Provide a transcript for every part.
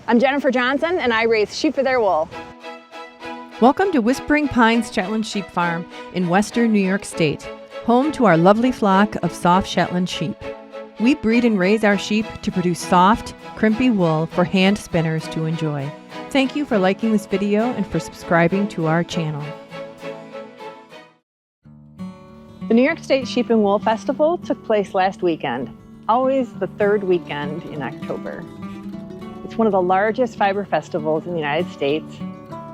I'm Jennifer Johnson, and I raise sheep for their wool. Welcome to Whispering Pines Shetland Sheep Farm in western New York State, home to our lovely flock of soft Shetland sheep. We breed and raise our sheep to produce soft, crimpy wool for hand spinners to enjoy. Thank you for liking this video and for subscribing to our channel. The New York State Sheep and Wool Festival took place last weekend, always the third weekend in October. It's one of the largest fiber festivals in the United States,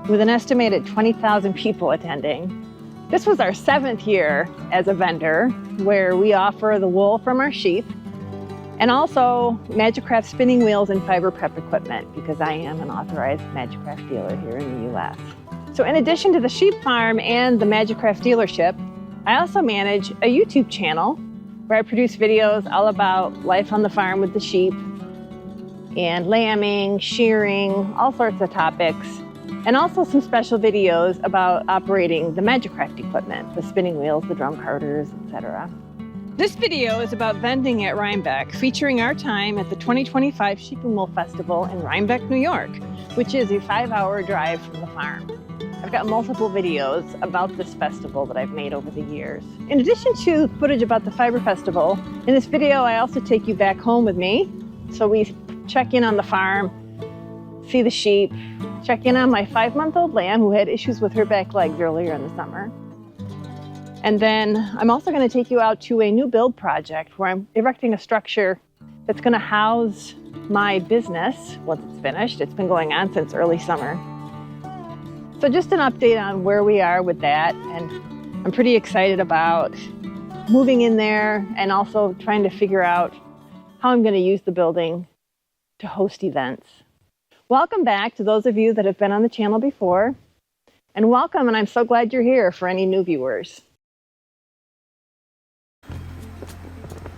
with an estimated 20,000 people attending. This was our 7th year as a vendor, where we offer the wool from our sheep and also Magicraft spinning wheels and fiber prep equipment, because I am an authorized Magicraft dealer here in the U.S. So in addition to the sheep farm and the Magicraft dealership, I also manage a YouTube channel where I produce videos all about life on the farm with the sheep and lambing, shearing, all sorts of topics, and also some special videos about operating the Magicraft equipment, the spinning wheels, the drum carders, etc. This video is about vending at Rhinebeck, featuring our time at the 2025 Sheep and Wool Festival in Rhinebeck, New York, which is a 5-hour drive from the farm. I've got multiple videos about this festival that I've made over the years. In addition to footage about the Fiber Festival, in this video I also take you back home with me. So we check in on the farm, see the sheep, check in on my 5-month-old lamb who had issues with her back legs earlier in the summer. And then I'm also going to take you out to a new build project where I'm erecting a structure that's going to house my business once it's finished. It's been going on since early summer. So just an update on where we are with that, and I'm pretty excited about moving in there and also trying to figure out how I'm going to use the building to host events. Welcome back to those of you that have been on the channel before, and welcome, and I'm so glad you're here for any new viewers.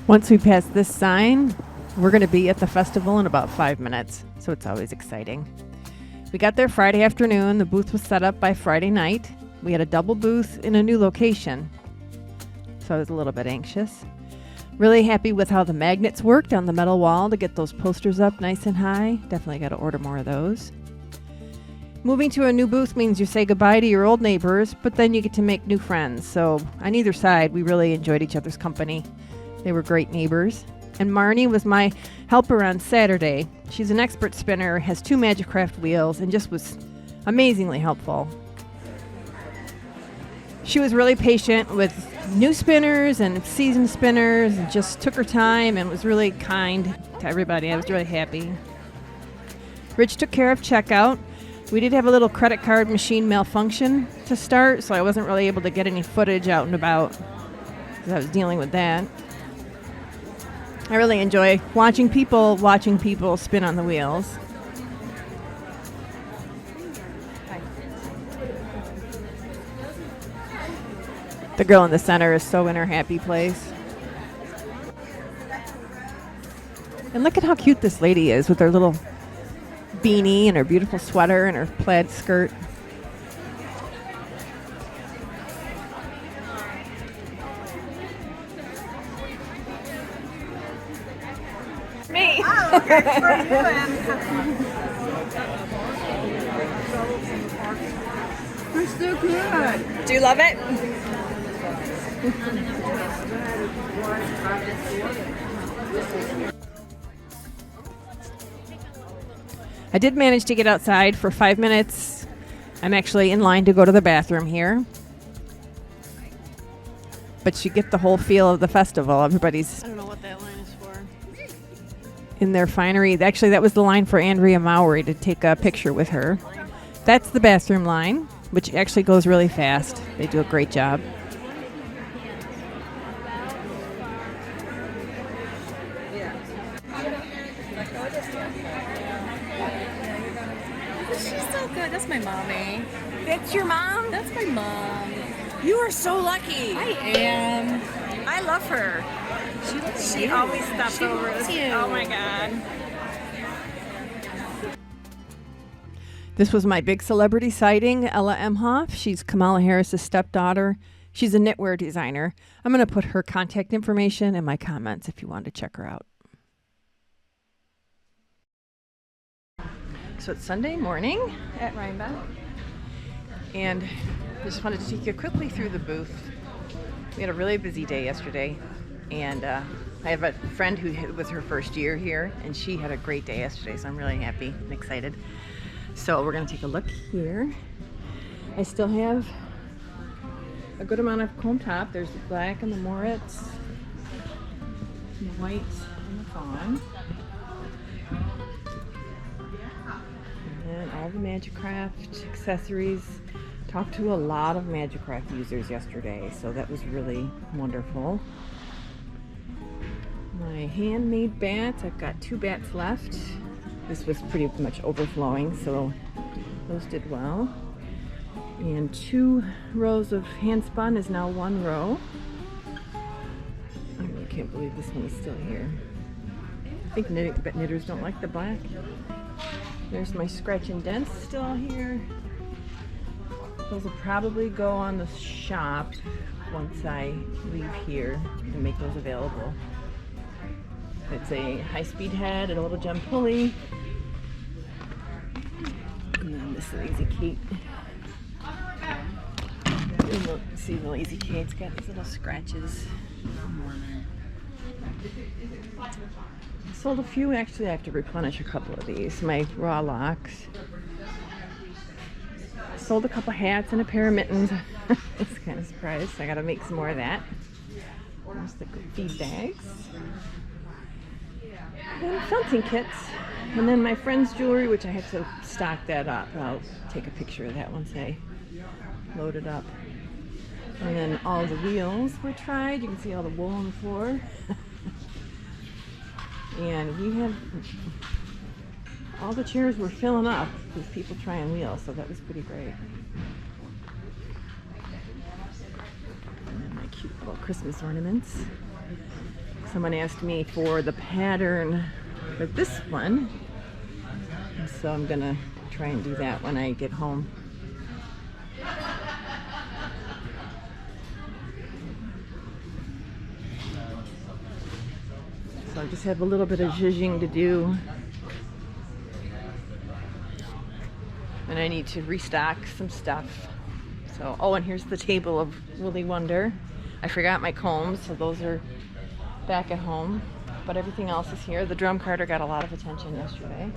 Once we pass this sign, we're going to be at the festival in about 5 minutes, so it's always exciting. We got there Friday afternoon. The booth was set up by Friday night. We had a double booth in a new location, so I was a little bit anxious. Really happy with how the magnets worked on the metal wall to get those posters up nice and high. Definitely got to order more of those. Moving to a new booth means you say goodbye to your old neighbors, but then you get to make new friends. So on either side, we really enjoyed each other's company. They were great neighbors. And Marnie was my helper on Saturday. She's an expert spinner, has 2 Magicraft wheels, and just was amazingly helpful. She was really patient with new spinners and seasoned spinners, and just took her time and was really kind to everybody. I was really happy. Rich took care of checkout. We did have a little credit card machine malfunction to start, so I wasn't really able to get any footage out and about because I was dealing with that. I really enjoy watching people spin on the wheels. The girl in the center is so in her happy place. And look at how cute this lady is with her little beanie and her beautiful sweater and her plaid skirt. Me! Oh, okay. For you and you're so good. Do you love it? I did manage to get outside for 5 minutes. I'm actually in line to go to the bathroom here. But you get the whole feel of the festival. Everybody's I don't know what that line is for. in their finery. Actually, that was the line for Andrea Mowry to take a picture with her. That's the bathroom line, which actually goes really fast. They do a great job. she's so good. That's my mommy. That's your mom? That's my mom. You are so lucky. I am. I love her. She always stops over. loves you. Oh my God. This was my big celebrity sighting, Ella Emhoff. She's Kamala Harris's stepdaughter. She's a knitwear designer. I'm going to put her contact information in my comments if you want to check her out. So it's Sunday morning at Rhinebeck, and I just wanted to take you quickly through the booth. We had a really busy day yesterday, and I have a friend who was her first year here, and she had a great day yesterday, so I'm really happy and excited. So we're going to take a look here. I still have a good amount of comb top. There's the black and the Moritz, the white and the fawn. And all the Magicraft accessories. Talked to a lot of Magicraft users yesterday, so that was really wonderful. My handmade bats, I've got 2 bats left. This was pretty much overflowing, so those did well. And 2 rows of hand spun is now 1 row. I really can't believe this one is still here. I think knitters don't like the black. There's my scratch and dents still here. Those will probably go on the shop once I leave here and make those available. It's a high-speed head and a little gem pulley. And then this Lazy Kate. And look, see the Lazy Kate's got these little scratches. I sold a few. Actually, I have to replenish a couple of these. My raw locks. Sold a couple hats and a pair of mittens. I was kind of surprised. I gotta make some more of that. There's the feed bags. And fencing kits. And then my friend's jewelry, which I have to stock that up. I'll take a picture of that once I load it up. And then all the wheels were tried. You can see all the wool on the floor. And we had all the chairs were filling up with people trying wheels, so that was pretty great. And then my cute little Christmas ornaments. Someone asked me for the pattern for this one, and so I'm gonna try and do that when I get home. So I just have a little bit of zhuzhing to do. And I need to restock some stuff. So, oh, and here's the table of Willy Wonder. I forgot my combs, so those are back at home. But everything else is here. The drum carter got a lot of attention yesterday.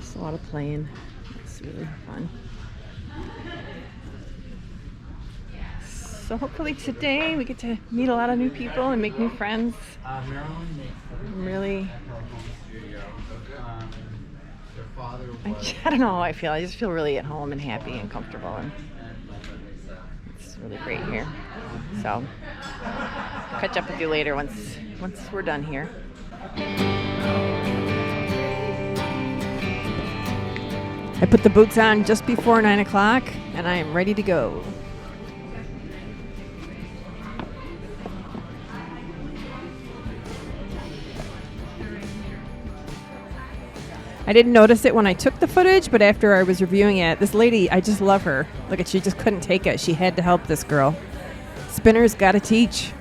Just a lot of playing. It's really fun. So hopefully today we get to meet a lot of new people and make new friends. Really, I don't know how I feel. I just feel really at home and happy and comfortable, and it's really great here. So catch up with you later once we're done here. I put the boots on just before 9 o'clock, and I am ready to go. I didn't notice it when I took the footage, but after I was reviewing it, this lady, I just love her. Look at, she just couldn't take it. She had to help this girl. Spinners gotta teach.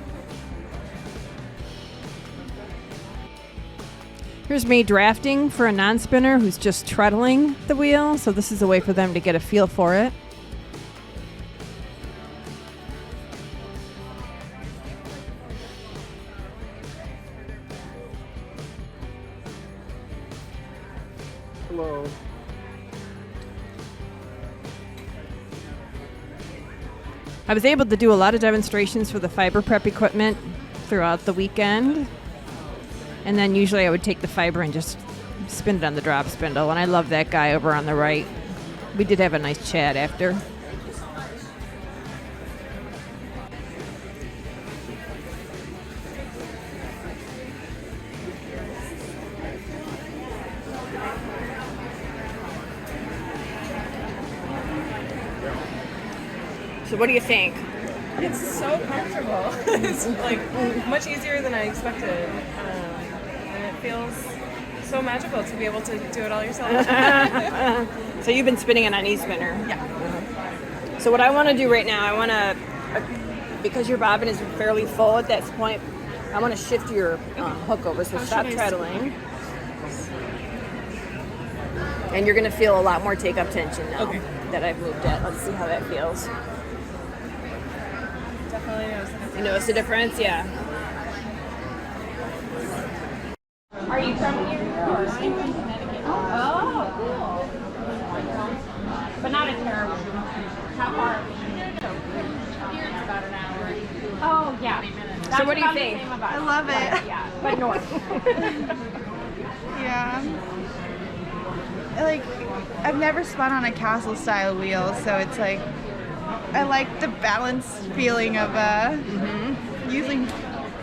Here's me drafting for a non-spinner who's just treadling the wheel. So this is a way for them to get a feel for it. Hello. I was able to do a lot of demonstrations for the fiber prep equipment throughout the weekend. And then usually I would take the fiber and just spin it on the drop spindle. And I love that guy over on the right. We did have a nice chat after. So what do you think? It's so comfortable. It's like much easier than I expected. And it feels so magical to be able to do it all yourself. So you've been spinning it on e-spinner. Yeah. So what I want to do right now, I want to, because your bobbin is fairly full at this point, I want to shift your hook over, so stop treadling. And you're going to feel a lot more take-up tension now that I've moved it. Let's see how that feels. Definitely notice the difference. You notice the difference? Yeah. Are you from here or? I'm from Connecticut. Oh, cool. But not a terrible. How far? Here it's about an hour. Oh, yeah. So what do you think? I love it. Yeah, but north. Yeah. Like, I've never spun on a castle style wheel, so it's like, I like the balanced feeling of using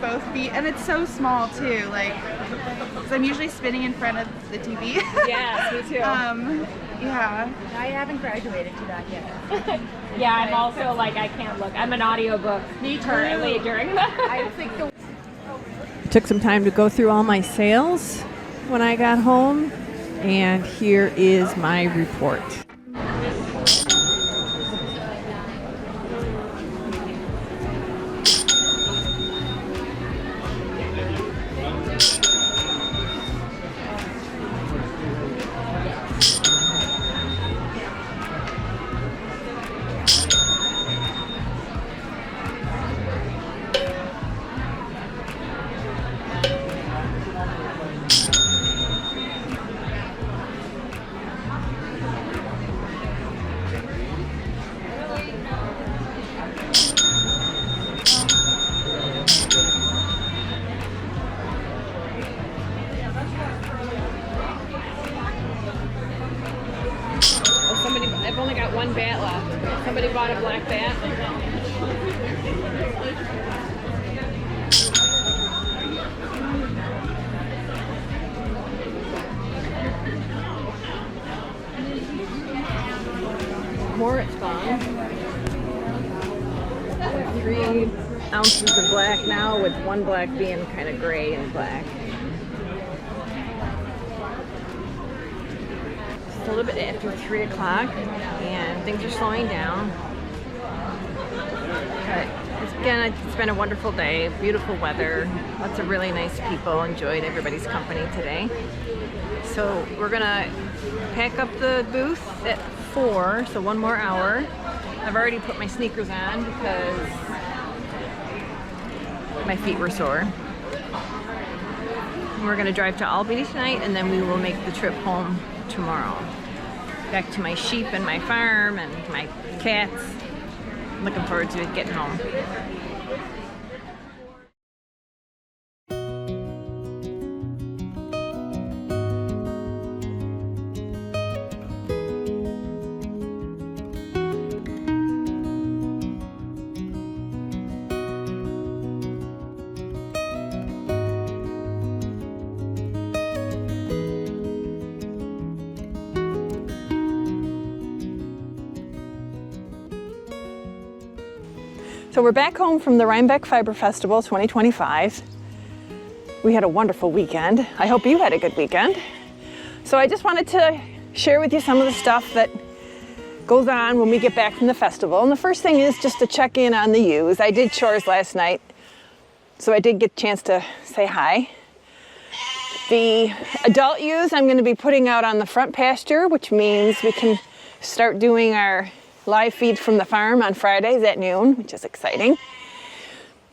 both feet, and it's so small too. Like, 'cause I'm usually spinning in front of the TV. Yes, me too. Yeah. I haven't graduated to that yet. Yeah, I'm also like, I can't look. I'm an audiobook currently during the. I think the. Took some time to go through all my sales when I got home, and here is my report. I've only got one bat left. Somebody bought a black bat. More it's gone. 3 ounces of black now, with one black being kind of gray and black. It's a little bit after 3 o'clock and things are slowing down. But it's been a wonderful day, beautiful weather, lots of really nice people. Enjoyed everybody's company today. So we're gonna pack up the booth at 4, so 1 more hour. I've already put my sneakers on because my feet were sore. And we're gonna drive to Albany tonight, and then we will make the trip home tomorrow. Back to my sheep and my farm and my cats. I'm looking forward to getting home. So we're back home from the Rhinebeck Fiber Festival 2025. We had a wonderful weekend. I hope you had a good weekend. So I just wanted to share with you some of the stuff that goes on when we get back from the festival. And the first thing is just to check in on the ewes. I did chores last night, so I did get a chance to say hi. The adult ewes I'm going to be putting out on the front pasture, which means we can start doing our live feed from the farm on Fridays at noon, which is exciting.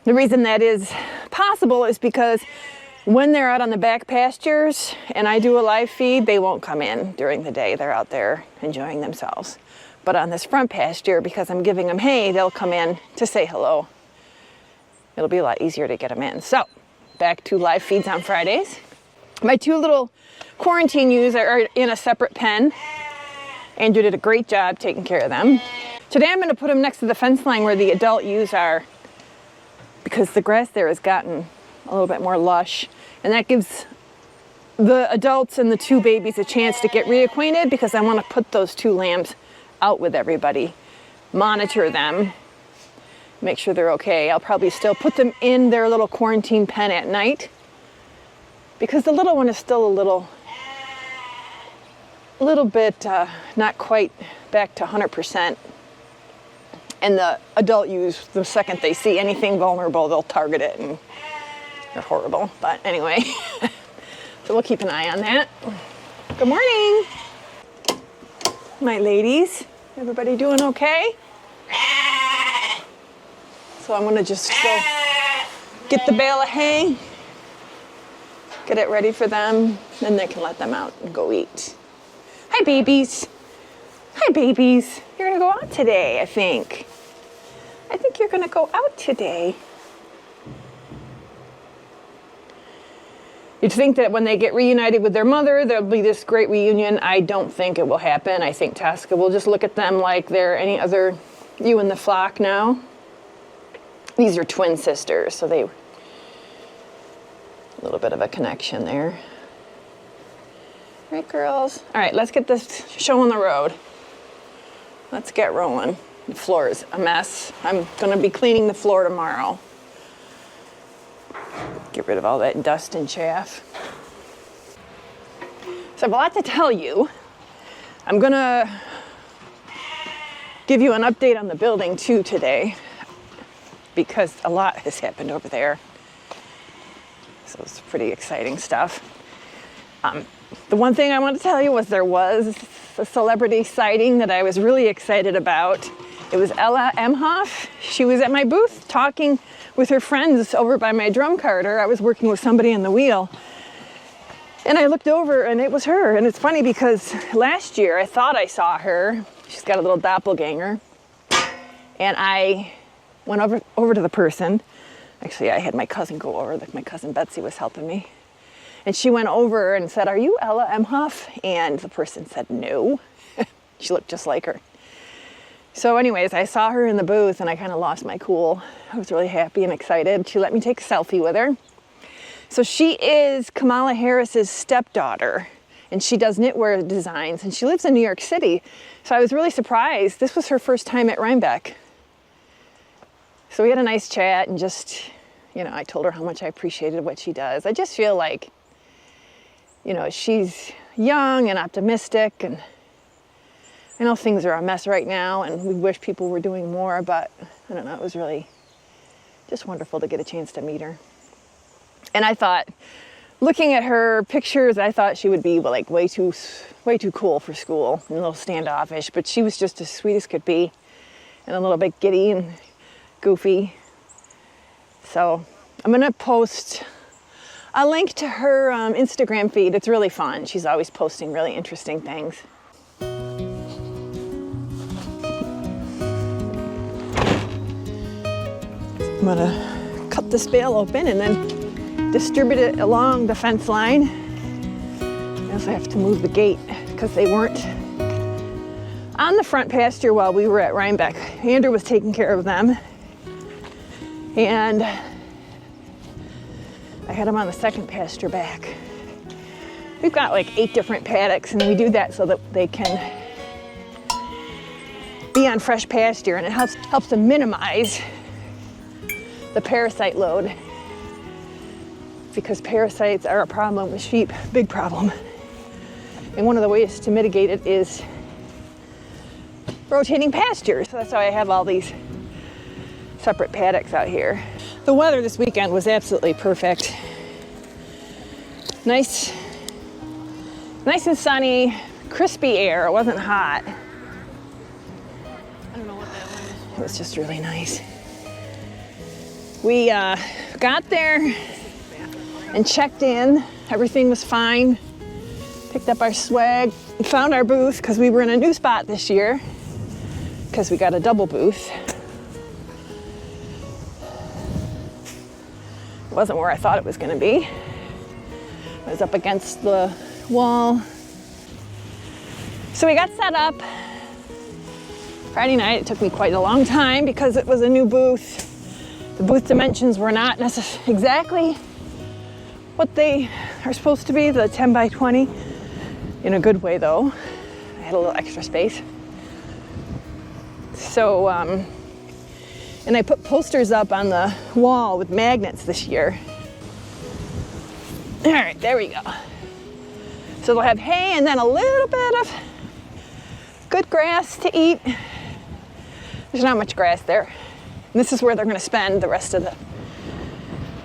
The reason that is possible is because when they're out on the back pastures and I do a live feed, they won't come in during the day. They're out there enjoying themselves. But on this front pasture, because I'm giving them hay, they'll come in to say hello. It'll be a lot easier to get them in. So back to live feeds on Fridays. My 2 little quarantine ewes are in a separate pen. Andrew did a great job taking care of them. Today I'm going to put them next to the fence line where the adult ewes are, because the grass there has gotten a little bit more lush, and that gives the adults and the 2 babies a chance to get reacquainted, because I want to put those 2 lambs out with everybody, monitor them, make sure they're okay. I'll probably still put them in their little quarantine pen at night, because the little one is still a little bit not quite back to 100%. And the adult ewes, the second they see anything vulnerable, they'll target it and They're horrible, but anyway. So we'll keep an eye on that. Good morning, my ladies. Everybody doing okay? So I'm gonna just go get the bale of hay, get it ready for them, then they can let them out and go eat. Hi, babies. Hi, babies. You're gonna go out today, I think. I think you're gonna go out today. You'd think that when they get reunited with their mother, there'll be this great reunion. I don't think it will happen. I think Tosca will just look at them like they're any other ewe in the flock now. These are twin sisters, so a little bit of a connection there. Right, girls? All right, let's get this show on the road. Let's get rolling. The floor is a mess. I'm gonna be cleaning the floor tomorrow. Get rid of all that dust and chaff. So I have a lot to tell you. I'm gonna give you an update on the building too today, because a lot has happened over there. So it's pretty exciting stuff. The one thing I want to tell you was there was a celebrity sighting that I was really excited about. It was Ella Emhoff. She was at my booth talking with her friends over by my drum carter. I was working with somebody in the wheel. And I looked over and it was her. And it's funny because last year I thought I saw her. She's got a little doppelganger. And I went over to the person. Actually, I had my cousin go over. Like my cousin Betsy was helping me. And she went over and said, "Are you Ella Emhoff?" And the person said, "No." She looked just like her. So anyways, I saw her in the booth and I kind of lost my cool. I was really happy and excited. She let me take a selfie with her. So she is Kamala Harris's stepdaughter, and she does knitwear designs, and she lives in New York City. So I was really surprised. This was her first time at Rhinebeck. So we had a nice chat and just, I told her how much I appreciated what she does. I just feel like, she's young and optimistic, and I know things are a mess right now and we wish people were doing more, but I don't know, it was really just wonderful to get a chance to meet her. And I thought, looking at her pictures, I thought she would be like way too cool for school and a little standoffish, but she was just as sweet as could be and a little bit giddy and goofy. So I'm gonna post a link to her Instagram feed. It's really fun. She's always posting really interesting things. I'm gonna cut this bale open and then distribute it along the fence line. I also have to move the gate because they weren't on the front pasture while we were at Rhinebeck. Andrew was taking care of them. And I had them on the second pasture back. We've got like 8 different paddocks, and we do that so that they can be on fresh pasture, and it helps to minimize the parasite load, because parasites are a problem with sheep, big problem. And one of the ways to mitigate it is rotating pasture. So that's why I have all these separate paddocks out here. The weather this weekend was absolutely perfect. Nice and sunny, crispy air. It wasn't hot. I don't know what that was. It was just really nice. We got there and checked in. Everything was fine. Picked up our swag. We found our booth because we were in a new spot this year because we got a double booth. It wasn't where I thought it was going to be. It was up against the wall. So we got set up. Friday night, it took me quite a long time because it was a new booth. The booth dimensions were not exactly what they are supposed to be, the 10 by 20, in a good way though. I had a little extra space. So, and I put posters up on the wall with magnets this year. All right, there we go. So they'll have hay and then a little bit of good grass to eat. There's not much grass there. And this is where they're gonna spend the rest of the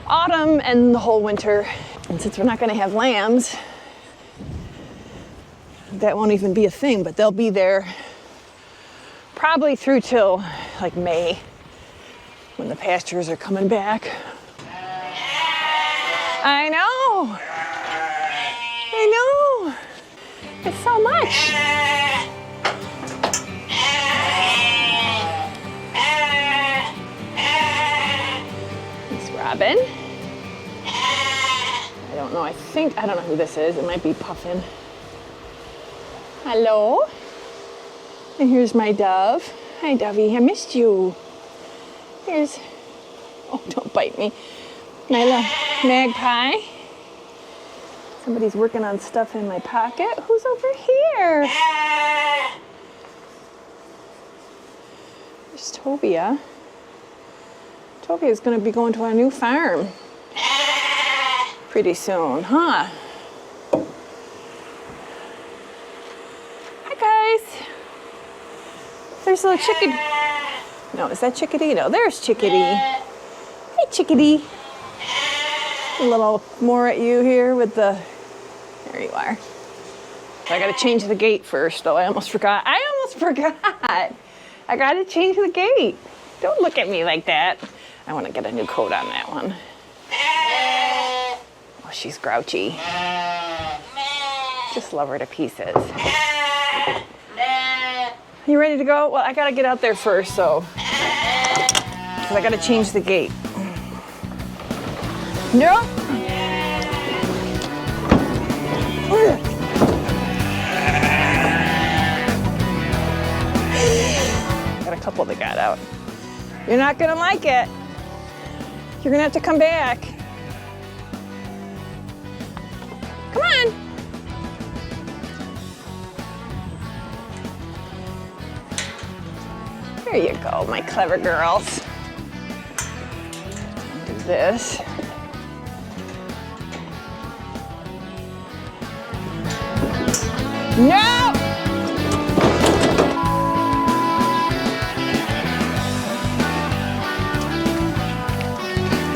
autumn and the whole winter. And since we're not going to have lambs, that won't even be a thing, but they'll be there probably through till like May when the pastures are coming back. I know. It's so much. It's Robin. I don't know, I don't know who this is. It might be Puffin. Hello. And here's my dove. Hi, Dovey, I missed you. Here's, oh, don't bite me. My little magpie. Somebody's working on stuff in my pocket. Who's over here? There's Tobia. Tobia's gonna be going to our new farm pretty soon, huh? Hi, guys. There's a little chickadee. No, is that Chickadee? No, there's Chickadee. Hey, Chickadee. A little more at you here with the, there you are. I gotta change the gate first, though. I almost forgot. I gotta change the gate. Don't look at me like that. I wanna get a new coat on that one. Oh, she's grouchy. Just love her to pieces. You ready to go? Well, I gotta get out there first, so. Because I gotta change the gate. No. Got a couple that got out. You're not gonna like it. You're gonna have to come back. Come on. There you go, my clever girls. Do this. No!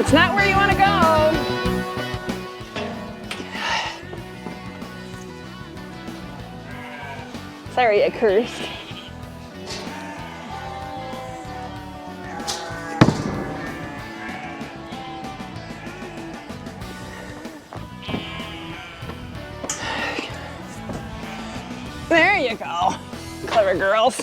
It's not where you want to go. Sorry, I cursed. There you go, clever girls.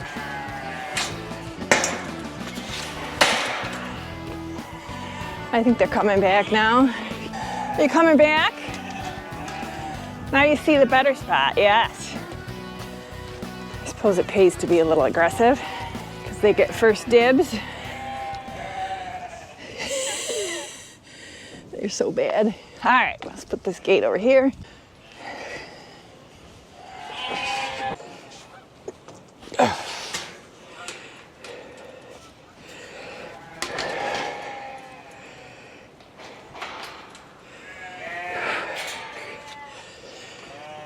I think they're coming back now. Are you coming back? Now you see the better spot, yes. I suppose it pays to be a little aggressive because they get first dibs. They're so bad. All right, let's put this gate over here.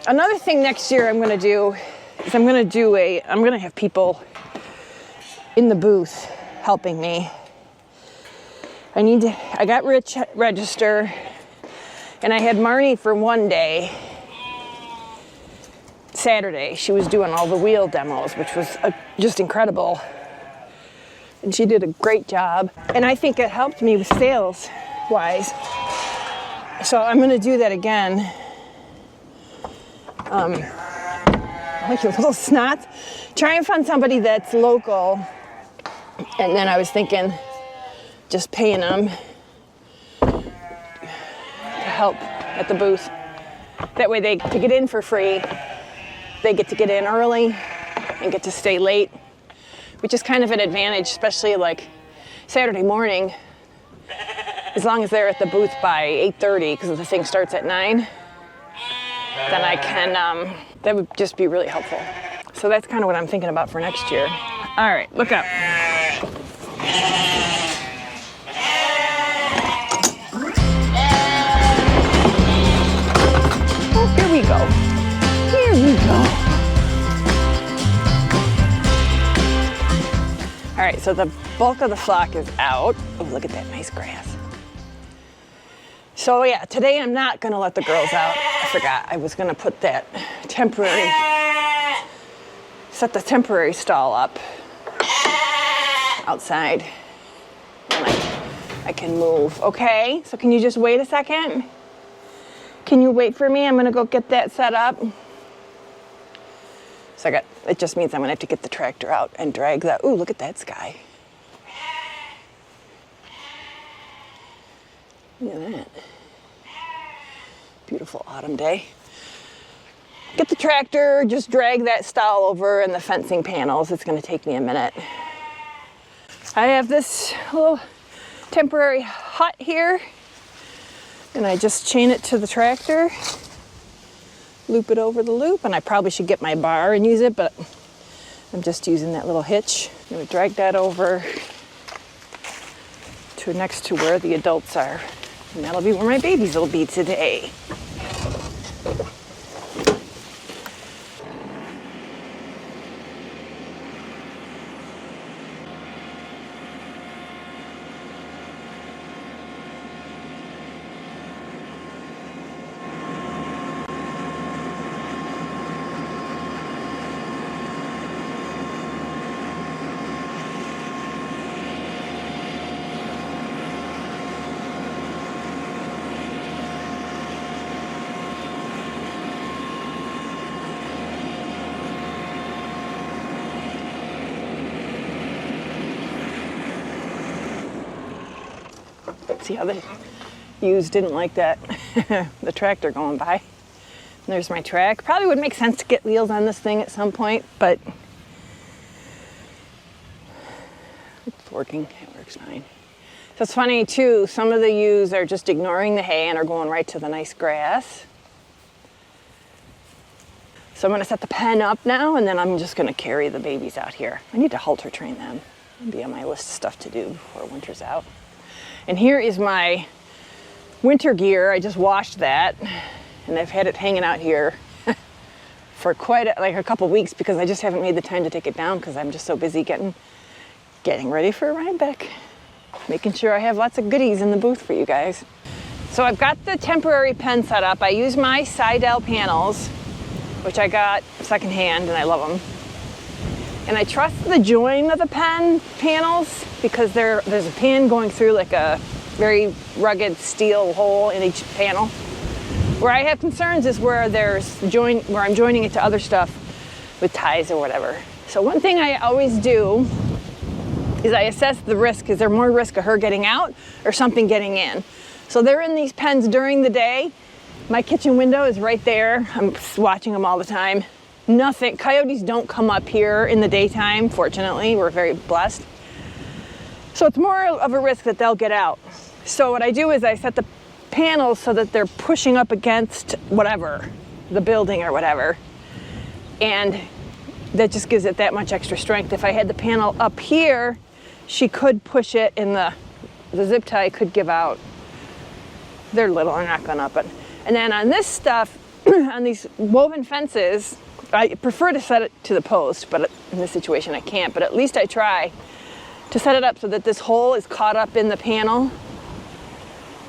Another thing next year I'm gonna do is I'm gonna have people in the booth helping me. I got Rich register and I had Marnie for one day, Saturday. She was doing all the wheel demos, which was just incredible. And she did a great job. And I think it helped me with sales wise. So I'm gonna do that again. Like your little snot. Try and find somebody that's local. And then I was thinking, just paying them to help at the booth. That way they get in for free. They get to get in early and get to stay late, which is kind of an advantage, especially like Saturday morning. As long as they're at the booth by 8:30, because the thing starts at 9. Then I can, that would just be really helpful. So that's kind of what I'm thinking about for next year. All right, look up. Oh, here we go. Here we go. All right, so the bulk of the flock is out. Oh, look at that nice grass. So yeah, today I'm not gonna let the girls out. I forgot, I was gonna put that set the temporary stall up outside. And I can move. Okay, so can you just wait a second? Can you wait for me? I'm gonna go get that set up. So it just means I'm gonna have to get the tractor out and drag that. Ooh, look at that sky. Look at that. Beautiful autumn day. Get the tractor, just drag that stall over and the fencing panels. It's gonna take me a minute. I have this little temporary hut here, and I just chain it to the tractor, loop it over the loop, and I probably should get my bar and use it, but I'm just using that little hitch. I'm gonna drag that over to next to where the adults are, and that'll be where my babies will be today. See how the ewes didn't like that, the tractor going by. And there's my track. Probably would make sense to get wheels on this thing at some point, but it's working, it works fine. So it's funny too, some of the ewes are just ignoring the hay and are going right to the nice grass. So I'm gonna set the pen up now, and then I'm just gonna carry the babies out here. I need to halter train them. It'll be on my list of stuff to do before winter's out. And here is my winter gear. I just washed that, and I've had it hanging out here for quite a couple weeks because I just haven't made the time to take it down because I'm just so busy getting ready for Rhinebeck, making sure I have lots of goodies in the booth for you guys. So I've got the temporary pen set up. I use my Seidel panels, which I got secondhand, and I love them. And I trust the join of the pen panels because there's a pin going through like a very rugged steel hole in each panel. Where I have concerns is where where I'm joining it to other stuff with ties or whatever. So one thing I always do is I assess the risk. Is there more risk of her getting out or something getting in? So they're in these pens during the day. My kitchen window is right there. I'm watching them all the time. Nothing, coyotes don't come up here in the daytime, fortunately. We're very blessed. So it's more of a risk that they'll get out. So what I do is I set the panels so that they're pushing up against whatever, the building or whatever. And that just gives it that much extra strength. If I had the panel up here, she could push it and the zip tie could give out. They're little, they're not gonna, but. And then on this stuff, on these woven fences, I prefer to set it to the post, but in this situation I can't, but at least I try to set it up so that this hole is caught up in the panel.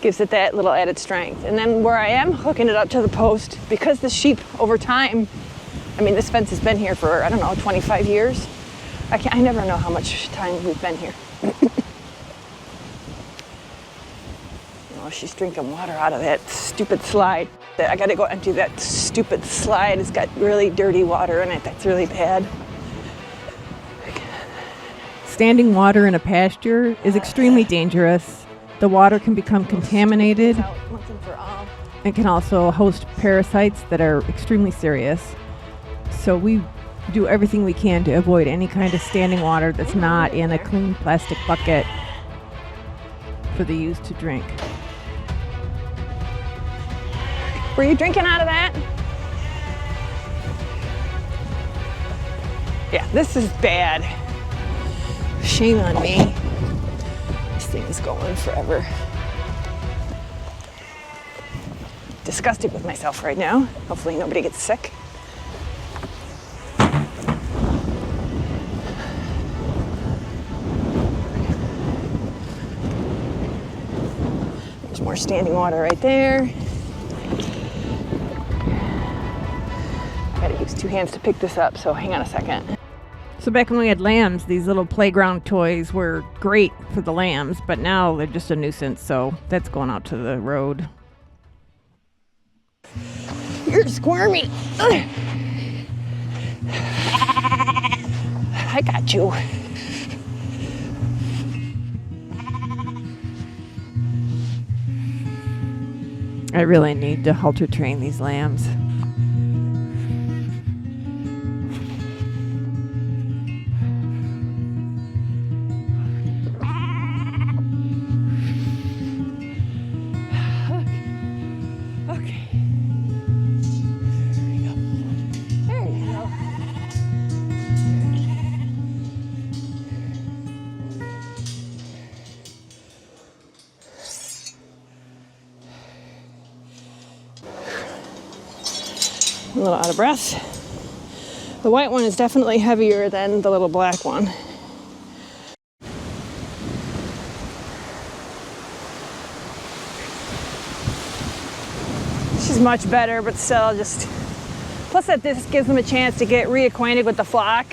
Gives it that little added strength. And then where I am hooking it up to the post, because the sheep over time, I mean, this fence has been here for, I don't know, 25 years. I never know how much time we've been here. Oh, she's drinking water out of that stupid slide. I gotta go empty that stupid slide. It's got really dirty water in it. That's really bad. Standing water in a pasture is extremely dangerous. The water can become contaminated and can also host parasites that are extremely serious. So we do everything we can to avoid any kind of standing water that's not in a clean plastic bucket for the ewes to drink. Were you drinking out of that? Yeah, this is bad. Shame on me. This thing is going forever. Disgusted with myself right now. Hopefully nobody gets sick. There's more more standing water right there. Gotta use two hands to pick this up, so hang on a second. So back when we had lambs, these little playground toys were great for the lambs, but now they're just a nuisance, so that's going out to the road. You're squirmy. Ugh. I got you. I really need to halter train these lambs. Okay. There you go. There you go. A little out of breath. The white one is definitely heavier than the little black one. She's much better, but still just, plus that this gives them a chance to get reacquainted with the flock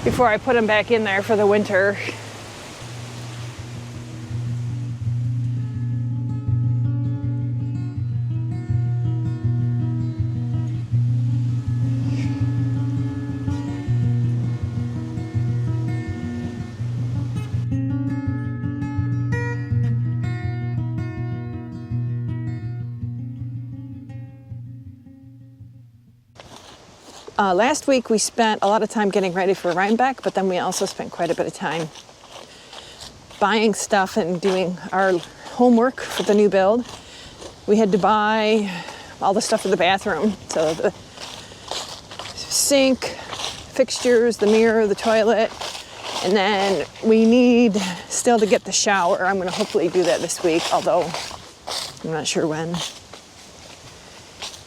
before I put them back in there for the winter. Last week we spent a lot of time getting ready for Rhinebeck, but then we also spent quite a bit of time buying stuff and doing our homework for the new build. We had to buy all the stuff for the bathroom. So the sink, fixtures, the mirror, the toilet, and then we need still to get the shower. I'm going to hopefully do that this week, although I'm not sure when.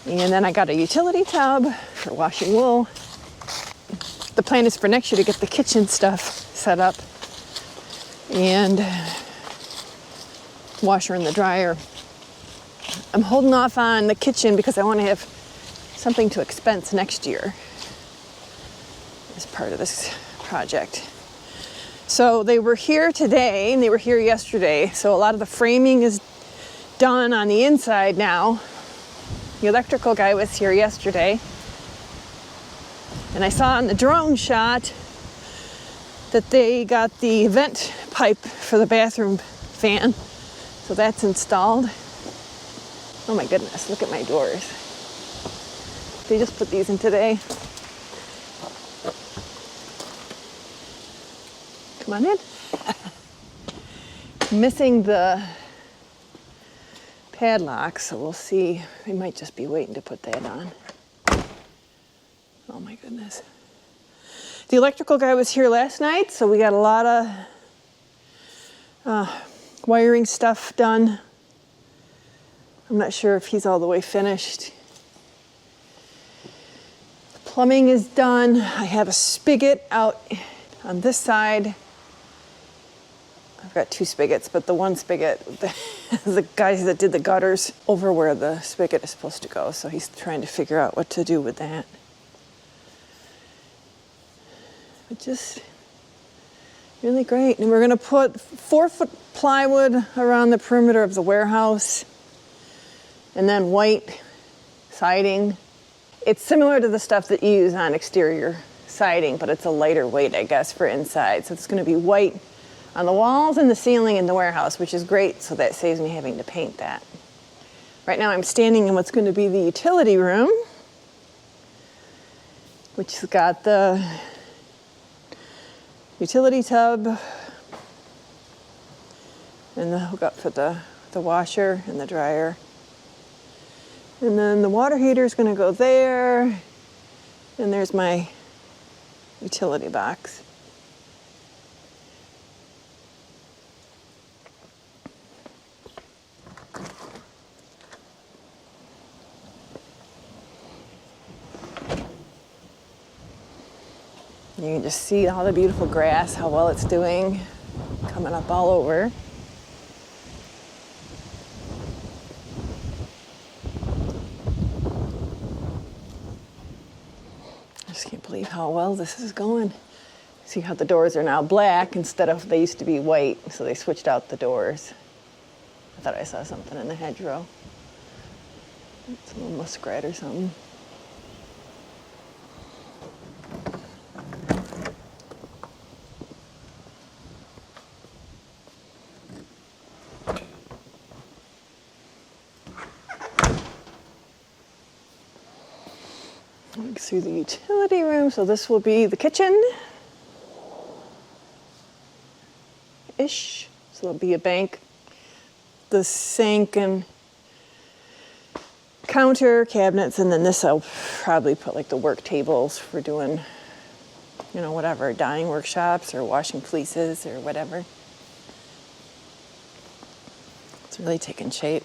And then I got a utility tub for washing wool. The plan is for next year to get the kitchen stuff set up and washer and the dryer. I'm holding off on the kitchen because I want to have something to expense next year as part of this project. So they were here today and they were here yesterday. So a lot of the framing is done on the inside now. The electrical guy was here yesterday. And I saw in the drone shot that they got the vent pipe for the bathroom fan. So that's installed. Oh my goodness, look at my doors. They just put these in today. Come on in. Missing the padlock, so we'll see. We might just be waiting to put that on. Oh my goodness. The electrical guy was here last night, so we got a lot of wiring stuff done. I'm not sure if he's all the way finished. The plumbing is done. I have a spigot out on this side. I've got two spigots, but the one spigot, the guys that did the gutters over where the spigot is supposed to go, so he's trying to figure out what to do with that. But just really great. And we're gonna put 4-foot plywood around the perimeter of the warehouse and then white siding. It's similar to the stuff that you use on exterior siding, but it's a lighter weight, I guess, for inside. So it's gonna be white on the walls and the ceiling in the warehouse, which is great, so that saves me having to paint that. Right now I'm standing in what's going to be the utility room, which has got the utility tub and the hookup for the washer and the dryer. And then the water heater is going to go there, and there's my utility box. You can just see all the beautiful grass, how well it's doing, coming up all over. just can't believe how well this is going. See how the doors are now black instead of, they used to be white, so they switched out the doors. I thought I saw something in the hedgerow. It's a little muskrat or something. Look through the utility room, so this will be the kitchen. Ish. So there'll be a bank, the sink and counter cabinets, and then this I'll probably put like the work tables for doing, you know, whatever, dyeing workshops or washing fleeces or whatever. It's really taking shape.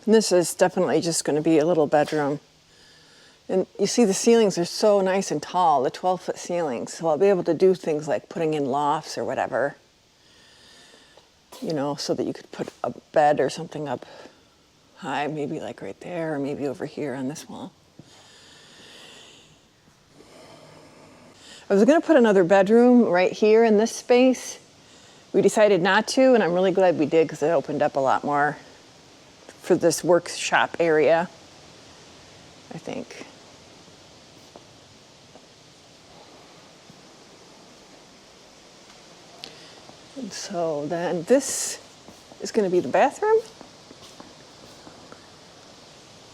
And this is definitely just going to be a little bedroom. And you see the ceilings are so nice and tall, the 12-foot ceilings. So I'll be able to do things like putting in lofts or whatever, you know, so that you could put a bed or something up high, maybe like right there, or maybe over here on this wall. I was going to put another bedroom right here in this space. We decided not to, and I'm really glad we did because it opened up a lot more for this workshop area, I think. And so then this is going to be the bathroom.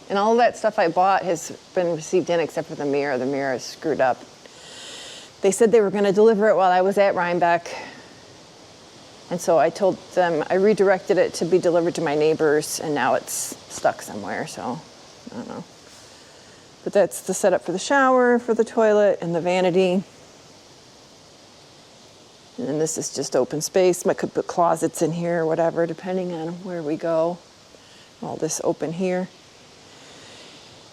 And all of that stuff I bought has been received in except for the mirror. The mirror is screwed up. They said they were going to deliver it while I was at Rhinebeck. And so I told them, I redirected it to be delivered to my neighbors, and now it's stuck somewhere, so I don't know. But that's the setup for the shower, for the toilet, and the vanity. And then this is just open space. I could put closets in here or whatever, depending on where we go. All this open here.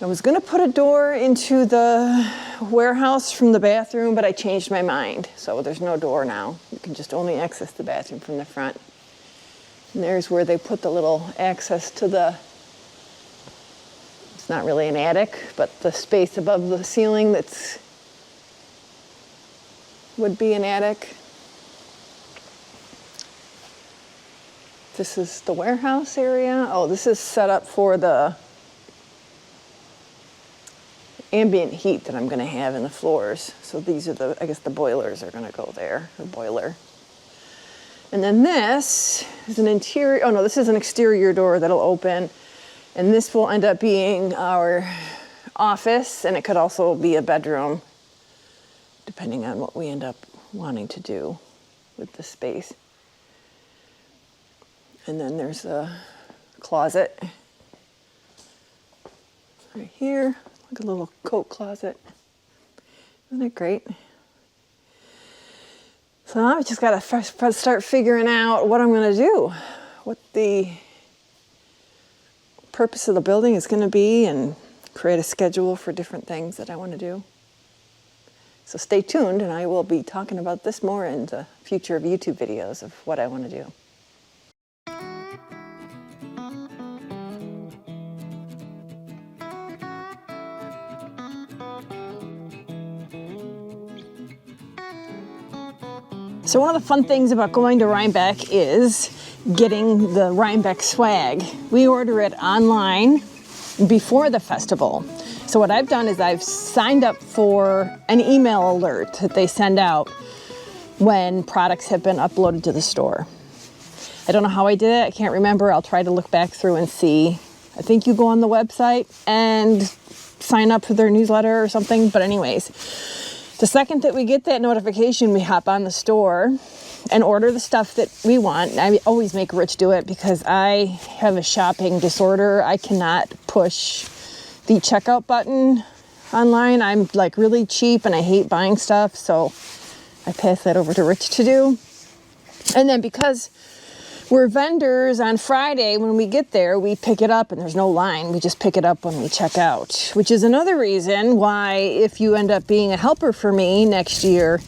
I was going to put a door into the warehouse from the bathroom, but I changed my mind. So there's no door now. You can just only access the bathroom from the front. And there's where they put the little access to the, it's not really an attic, but the space above the ceiling that's, would be an attic. This is the warehouse area. Oh, this is set up for the ambient heat that I'm going to have in the floors. So these are the, I guess the boilers are going to go there, the boiler. And then this is an interior, oh no, this is an exterior door that'll open. And this will end up being our office, and it could also be a bedroom, depending on what we end up wanting to do with the space. And then there's a closet right here. Like a little coat closet. Isn't it great? So now I've just got to start figuring out what I'm going to do, what the purpose of the building is going to be, and create a schedule for different things that I want to do. So stay tuned, and I will be talking about this more in the future of YouTube videos of what I want to do. So one of the fun things about going to Rhinebeck is getting the Rhinebeck swag. We order it online before the festival. So what I've done is I've signed up for an email alert that they send out when products have been uploaded to the store. I don't know how I did it. I can't remember. I'll try to look back through and see. I think you go on the website and sign up for their newsletter or something. But anyways, the second that we get that notification, we hop on the store and order the stuff that we want. I always make Rich do it because I have a shopping disorder. I cannot push the checkout button online. I'm like really cheap and I hate buying stuff, so I pass that over to Rich to do. And then because we're vendors on Friday, when we get there, we pick it up and there's no line. We just pick it up when we check out, which is another reason why if you end up being a helper for me next year,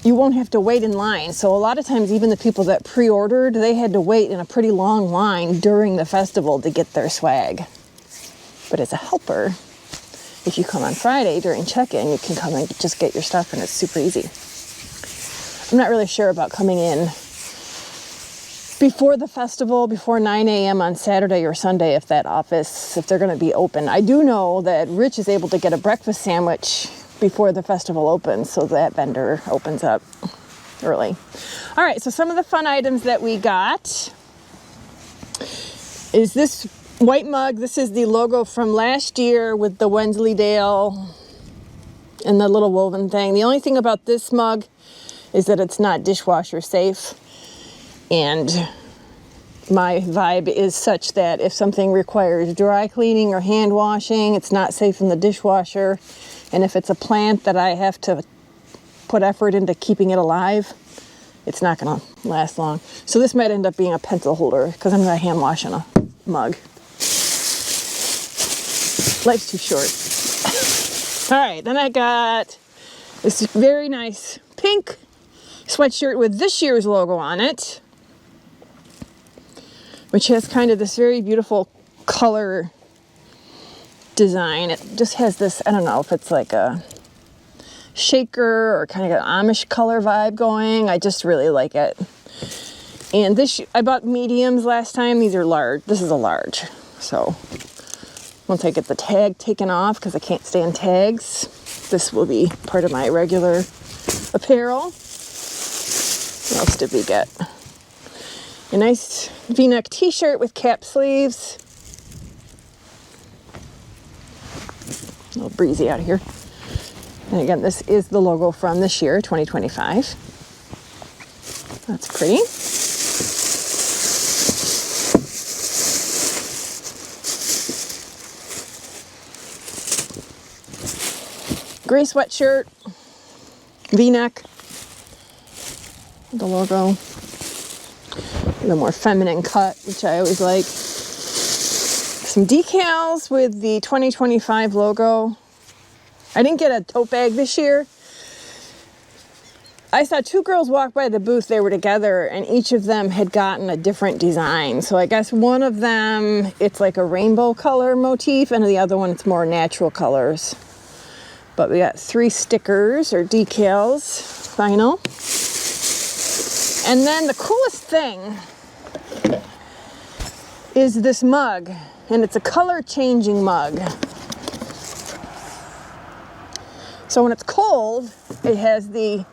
you won't have to wait in line. So a lot of times, even the people that pre-ordered, they had to wait in a pretty long line during the festival to get their swag. But as a helper, if you come on Friday during check-in, you can come and just get your stuff, and it's super easy. I'm not really sure about coming in before the festival, before 9 a.m. on Saturday or Sunday, if they're going to be open. I do know that Rich is able to get a breakfast sandwich before the festival opens, so that vendor opens up early. All right, so some of the fun items that we got is this white mug. This is the logo from last year with the Wensleydale and the little woven thing. The only thing about this mug is that it's not dishwasher safe. And my vibe is such that if something requires dry cleaning or hand washing, it's not safe in the dishwasher. And if it's a plant that I have to put effort into keeping it alive, it's not going to last long. So this might end up being a pencil holder because I'm going to hand wash in a mug. Life's too short. All right, then I got this very nice pink sweatshirt with this year's logo on it, which has kind of this very beautiful color design. It just has this, I don't know if it's like a shaker or kind of an Amish color vibe going. I just really like it. And this, I bought mediums last time. These are large. This is a large. So once I get the tag taken off, because I can't stand tags, this will be part of my regular apparel. What else did we get? A nice V-neck t-shirt with cap sleeves. A little breezy out of here. And again, this is the logo from this year, 2025. That's pretty. Gray sweatshirt, V-neck, the logo. The more feminine cut, which I always like. Some decals with the 2025 logo. I didn't get a tote bag this year. I saw two girls walk by the booth. They were together, and each of them had gotten a different design. So I guess one of them, it's like a rainbow color motif, and the other one, it's more natural colors. But we got 3 stickers or decals, vinyl. And then the coolest thing is this mug, and it's a color changing mug. So when it's cold, it has the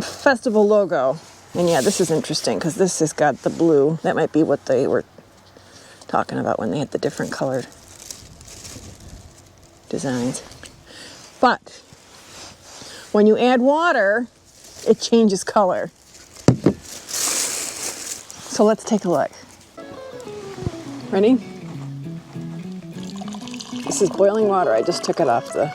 festival logo. And yeah, this is interesting because this has got the blue. That might be what they were talking about when they had the different colored designs. But when you add water, it changes color. So let's take a look. Ready? This is boiling water. I just took it off the...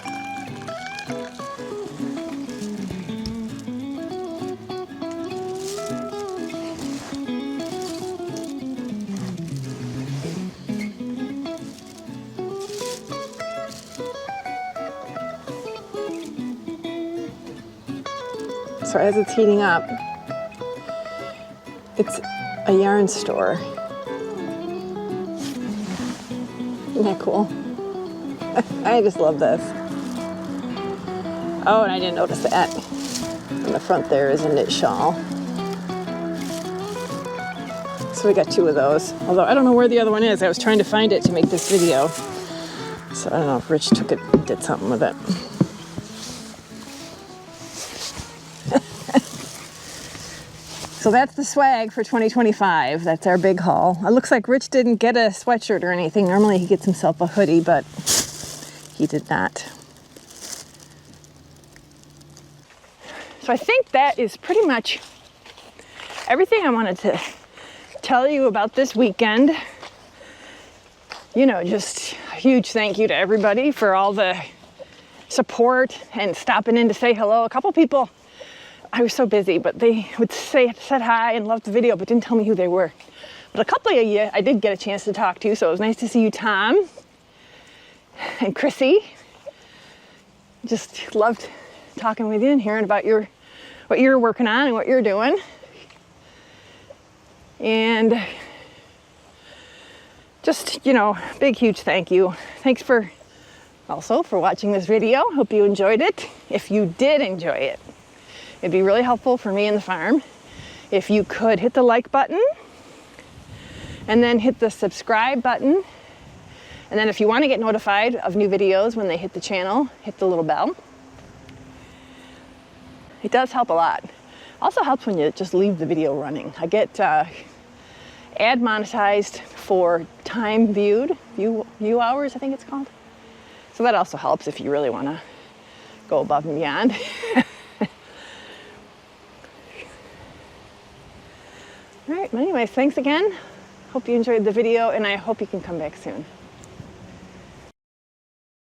So as it's heating up, it's a yarn store. Isn't that cool? I just love this. Oh, and I didn't notice that. On the front there is a knit shawl. So we got 2 of those. Although I don't know where the other one is. I was trying to find it to make this video. So I don't know if Rich took it and did something with it. So that's the swag for 2025. That's our big haul. It looks like Rich didn't get a sweatshirt or anything. Normally he gets himself a hoodie, but he did not. So I think that is pretty much everything I wanted to tell you about this weekend. You know, just a huge thank you to everybody for all the support and stopping in to say hello. A couple people, I was so busy, but they said hi and loved the video, but didn't tell me who they were. But a couple of you I did get a chance to talk to, so it was nice to see you, Tom and Chrissy. Just loved talking with you and hearing about what you're working on and what you're doing. And just, you know, big, huge thank you. Thanks for watching this video. Hope you enjoyed it. If you did enjoy it, it'd be really helpful for me and the farm if you could hit the like button and then hit the subscribe button. And then if you want to get notified of new videos when they hit the channel, hit the little bell. It does help a lot. Also helps when you just leave the video running. I get ad monetized for time viewed, view hours, I think it's called. So that also helps if you really want to go above and beyond. All right, but anyways, thanks again. Hope you enjoyed the video, and I hope you can come back soon.